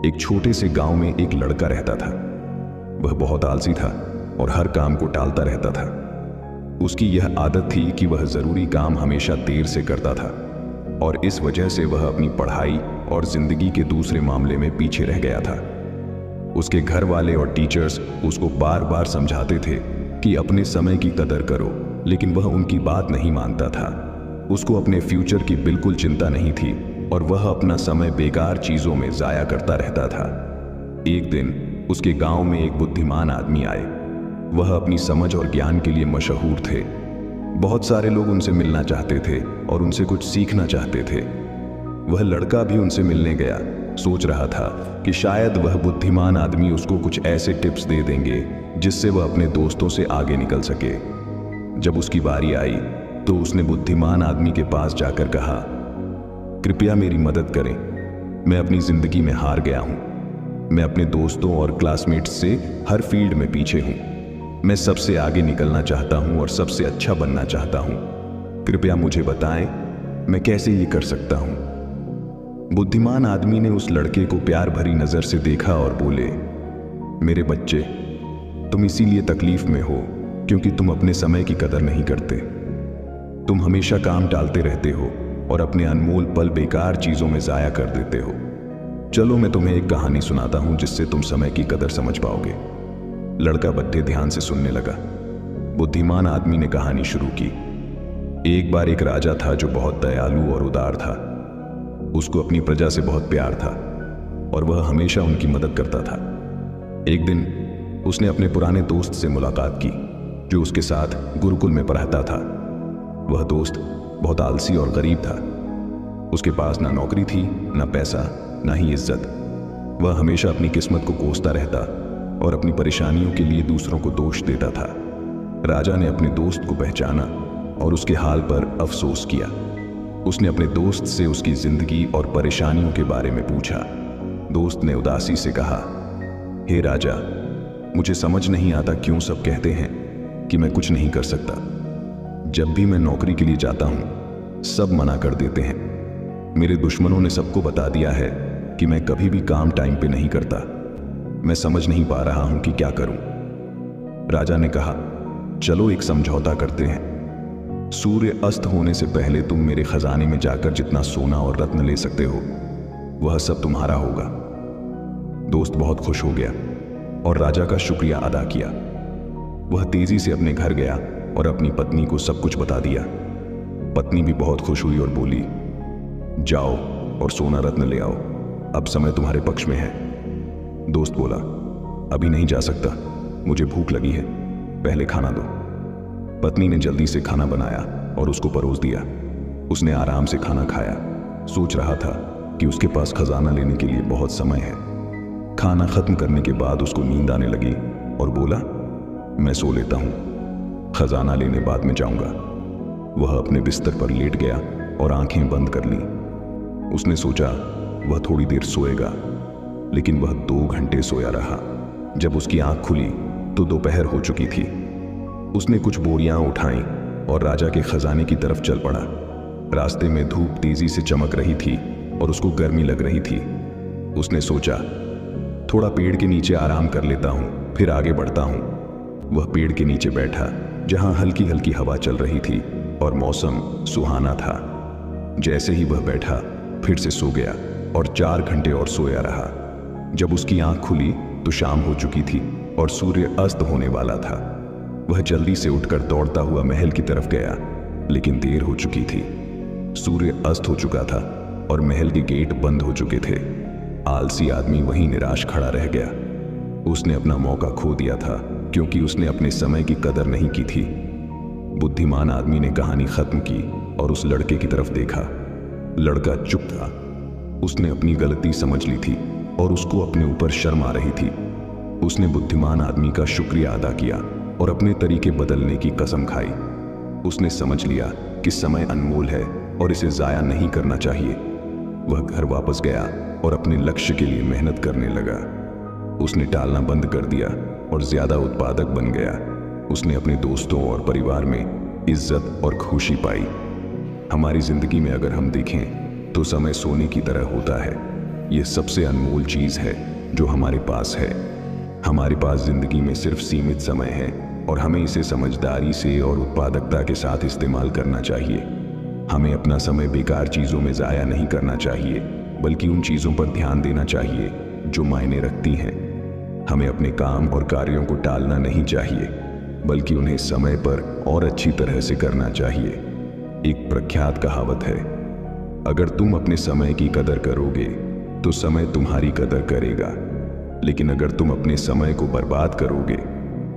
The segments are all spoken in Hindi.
एक छोटे से गांव में एक लड़का रहता था। वह बहुत आलसी था और हर काम को टालता रहता था। उसकी यह आदत थी कि वह जरूरी काम हमेशा देर से करता था और इस वजह से वह अपनी पढ़ाई और जिंदगी के दूसरे मामले में पीछे रह गया था। उसके घर वाले और टीचर्स उसको बार बार समझाते थे कि अपने समय की कदर करो, लेकिन वह उनकी बात नहीं मानता था। उसको अपने फ्यूचर की बिल्कुल चिंता नहीं थी और वह अपना समय बेकार चीजों में जाया करता रहता था। एक दिन उसके गांव में एक बुद्धिमान आदमी आए। वह अपनी समझ और ज्ञान के लिए मशहूर थे। बहुत सारे लोग उनसे मिलना चाहते थे और उनसे कुछ सीखना चाहते थे। वह लड़का भी उनसे मिलने गया। सोच रहा था कि शायद वह बुद्धिमान आदमी उसको कुछ ऐसे टिप्स दे देंगे जिससे वह अपने दोस्तों से आगे निकल सके। जब उसकी बारी आई तो उसने बुद्धिमान आदमी के पास जाकर कहा, कृपया मेरी मदद करें। मैं अपनी जिंदगी में हार गया हूं। मैं अपने दोस्तों और क्लासमेट्स से हर फील्ड में पीछे हूं। मैं सबसे आगे निकलना चाहता हूं और सबसे अच्छा बनना चाहता हूं। कृपया मुझे बताएं, मैं कैसे ये कर सकता हूं। बुद्धिमान आदमी ने उस लड़के को प्यार भरी नजर से देखा और बोले, मेरे बच्चे, तुम इसीलिए तकलीफ में हो क्योंकि तुम अपने समय की कदर नहीं करते। तुम हमेशा काम टालते रहते हो और अपने अनमोल पल बेकार चीजों में जाया कर देते हो। चलो मैं तुम्हें एक कहानी सुनाता हूं जिससे तुम समय की कदर समझ पाओगे। लड़का बड़े ध्यान से सुनने लगा। बुद्धिमान आदमी ने कहानी शुरू की। एक बार एक राजा था जो बहुत दयालु और उदार था। उसको अपनी प्रजा से बहुत प्यार था और वह हमेशा उनकी मदद करता था। एक दिन उसने अपने पुराने दोस्त से मुलाकात की जो उसके साथ गुरुकुल में पढ़ता था। वह दोस्त बहुत आलसी और गरीब था। उसके पास ना नौकरी थी, ना पैसा, ना ही इज्जत। वह हमेशा अपनी किस्मत को कोसता रहता और अपनी परेशानियों के लिए दूसरों को दोष देता था। राजा ने अपने दोस्त को पहचाना और उसके हाल पर अफसोस किया। उसने अपने दोस्त से उसकी जिंदगी और परेशानियों के बारे में पूछा। दोस्त ने उदासी से कहा, हे राजा, मुझे समझ नहीं आता क्यों सब कहते हैं कि मैं कुछ नहीं कर सकता। जब भी मैं नौकरी के लिए जाता हूं, सब मना कर देते हैं। मेरे दुश्मनों ने सबको बता दिया है कि मैं कभी भी काम टाइम पे नहीं करता। मैं समझ नहीं पा रहा हूं कि क्या करूं। राजा ने कहा, चलो एक समझौता करते हैं। सूर्य अस्त होने से पहले तुम मेरे खजाने में जाकर जितना सोना और रत्न ले सकते हो, वह सब तुम्हारा होगा। दोस्त बहुत खुश हो गया और राजा का शुक्रिया अदा किया। वह तेजी से अपने घर गया और अपनी पत्नी को सब कुछ बता दिया। पत्नी भी बहुत खुश हुई और बोली, जाओ और सोना रत्न ले आओ, अब समय तुम्हारे पक्ष में है। दोस्त बोला, अभी नहीं जा सकता, मुझे भूख लगी है, पहले खाना दो। पत्नी ने जल्दी से खाना बनाया और उसको परोस दिया। उसने आराम से खाना खाया। सोच रहा था कि उसके पास खजाना लेने के लिए बहुत समय है। खाना खत्म करने के बाद उसको नींद आने लगी और बोला, मैं सो लेता हूं, खजाना लेने बाद में जाऊंगा। वह अपने बिस्तर पर लेट गया और आंखें बंद कर ली। उसने सोचा वह थोड़ी देर सोएगा, लेकिन वह 2 घंटे सोया रहा। जब उसकी आंख खुली तो दोपहर हो चुकी थी। उसने कुछ बोरियां उठाईं और राजा के खजाने की तरफ चल पड़ा। रास्ते में धूप तेजी से चमक रही थी और उसको गर्मी लग रही थी। उसने सोचा, थोड़ा पेड़ के नीचे आराम कर लेता हूं, फिर आगे बढ़ता हूं। वह पेड़ के नीचे बैठा जहां हल्की हल्की हवा चल रही थी और मौसम सुहाना था। जैसे ही वह बैठा फिर से सो गया और 4 घंटे और सोया रहा। जब उसकी आंख खुली तो शाम हो चुकी थी और सूर्य अस्त होने वाला था। वह जल्दी से उठकर दौड़ता हुआ महल की तरफ गया, लेकिन देर हो चुकी थी। सूर्य अस्त हो चुका था और महल के गेट बंद हो चुके थे। आलसी आदमी वहीं निराश खड़ा रह गया। उसने अपना मौका खो दिया था क्योंकि उसने अपने समय की कदर नहीं की थी। बुद्धिमान आदमी ने कहानी खत्म की और उस लड़के की तरफ देखा। लड़का चुप था। उसने अपनी गलती समझ ली थी और उसको अपने ऊपर शर्म आ रही थी। उसने बुद्धिमान आदमी का शुक्रिया अदा किया और अपने तरीके बदलने की कसम खाई। उसने समझ लिया कि समय अनमोल है और इसे जाया नहीं करना चाहिए। वह घर वापस गया और अपने लक्ष्य के लिए मेहनत करने लगा। उसने टालना बंद कर दिया और ज्यादा उत्पादक बन गया। उसने अपने दोस्तों और परिवार में इज्जत और खुशी पाई। हमारी जिंदगी में अगर हम देखें तो समय सोने की तरह होता है। ये सबसे अनमोल चीज़ है जो हमारे पास है। हमारे पास जिंदगी में सिर्फ सीमित समय है और हमें इसे समझदारी से और उत्पादकता के साथ इस्तेमाल करना चाहिए। हमें अपना समय बेकार चीज़ों में ज़ाया नहीं करना चाहिए, बल्कि उन चीज़ों पर ध्यान देना चाहिए जो मायने रखती हैं। हमें अपने काम और कार्यों को टालना नहीं चाहिए, बल्कि उन्हें समय पर और अच्छी तरह से करना चाहिए। एक प्रख्यात कहावत है, अगर तुम अपने समय की कदर करोगे तो समय तुम्हारी कदर करेगा, लेकिन अगर तुम अपने समय को बर्बाद करोगे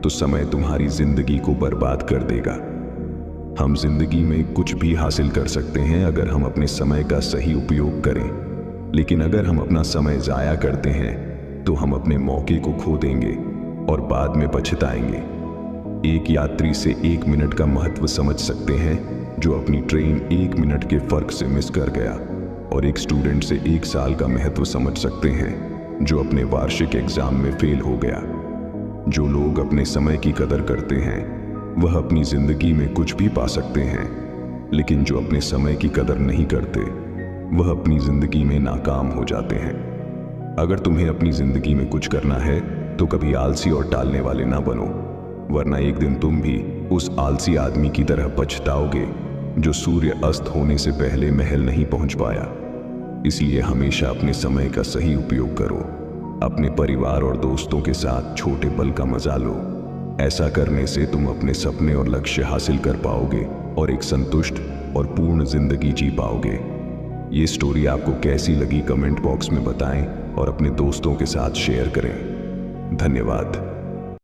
तो समय तुम्हारी जिंदगी को बर्बाद कर देगा। हम जिंदगी में कुछ भी हासिल कर सकते हैं अगर हम अपने समय का सही उपयोग करें, लेकिन अगर हम अपना समय ज़ाया करते हैं तो हम अपने मौके को खो देंगे और बाद में पछताएंगे। एक यात्री से 1 मिनट का महत्व समझ सकते हैं जो अपनी ट्रेन 1 मिनट के फर्क से मिस कर गया, और एक स्टूडेंट से 1 साल का महत्व समझ सकते हैं जो अपने वार्षिक एग्जाम में फेल हो गया। जो लोग अपने समय की कदर करते हैं वह अपनी जिंदगी में कुछ भी पा सकते हैं, लेकिन जो अपने समय की कदर नहीं करते वह अपनी जिंदगी में नाकाम हो जाते हैं। अगर तुम्हें अपनी जिंदगी में कुछ करना है तो कभी आलसी और टालने वाले ना बनो, वरना एक दिन तुम भी उस आलसी आदमी की तरह पछताओगे जो सूर्य अस्त होने से पहले महल नहीं पहुंच पाया। इसलिए हमेशा अपने समय का सही उपयोग करो। अपने परिवार और दोस्तों के साथ छोटे पल का मजा लो। ऐसा करने से तुम अपने सपने और लक्ष्य हासिल कर पाओगे और एक संतुष्ट और पूर्ण जिंदगी जी पाओगे। ये स्टोरी आपको कैसी लगी कमेंट बॉक्स में बताएं और अपने दोस्तों के साथ शेयर करें। धन्यवाद।